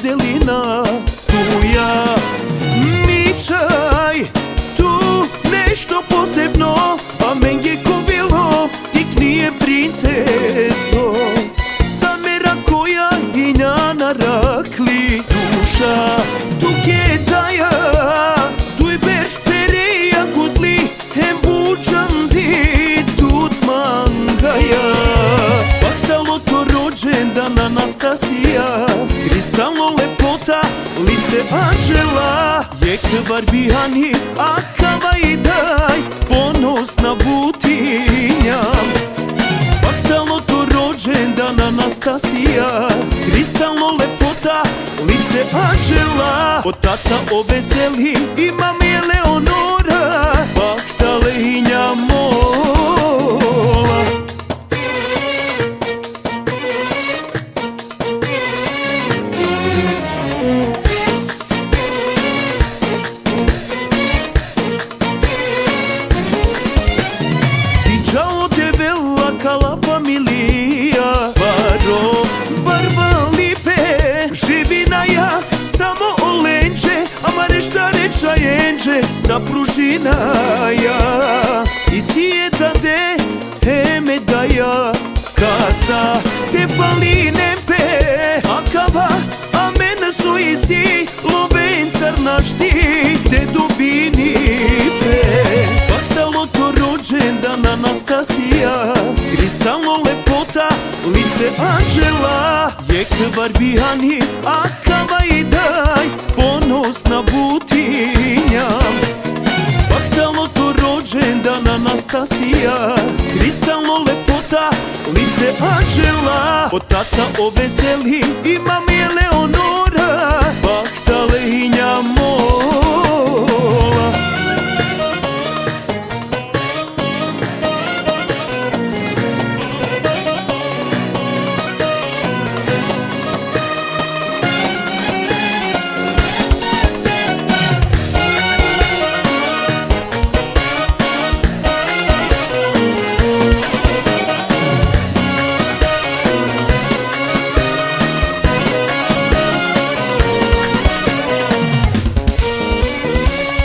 Delina, tuja Mičaj, tu nešto posebno, a mengi ko bilo, tik nije princezo. Samera koja inja narakli, duša tuketaja, tuj berš pereja kutli, hem bučam di tut mangaja. Bahtalo to rođendan Anastasija, kristalno lepota, lice anđela, je kvar bihani, a kava i daj, ponosna butinja. Bahtalo to rođendan Anastasija, kristalno lepota, lice anđela, od tata obeseli i mami Eleonora, bahtalehinja mola. Ciao te bella cala familia, baro barba lipe, živinaja samo olenče, a marešta reča jenče sa pružinaja. I sijeta de hemedaja, casa te fali nempe, a kava, a mene su isi, loben crnašti, te dubini pe. Bahtalo to rođendan Anastasija, kristalno lepota, lice anđela, je kvar bihani, a kava i daj, ponosna butinja. Bahtalo to rođendan Anastasija, kristalno lepota, lice anđela, od tata obeseli i mami Eleonora, bahtalehinja mola.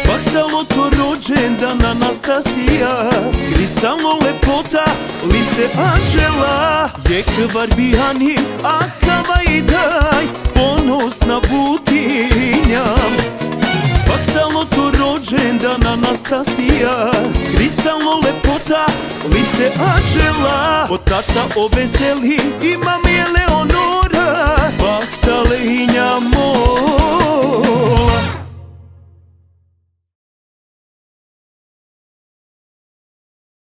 Bahtalo to rođendan Anastasija, kristalno lepota, lice anđela, je kvar bihani, a kava i daj, ponosna butinja. Bahtalo to rođendan Anastasija, kristalno lepota, lice anđela, od tata obeseli i mami Eleonora, bahtalehinja mola.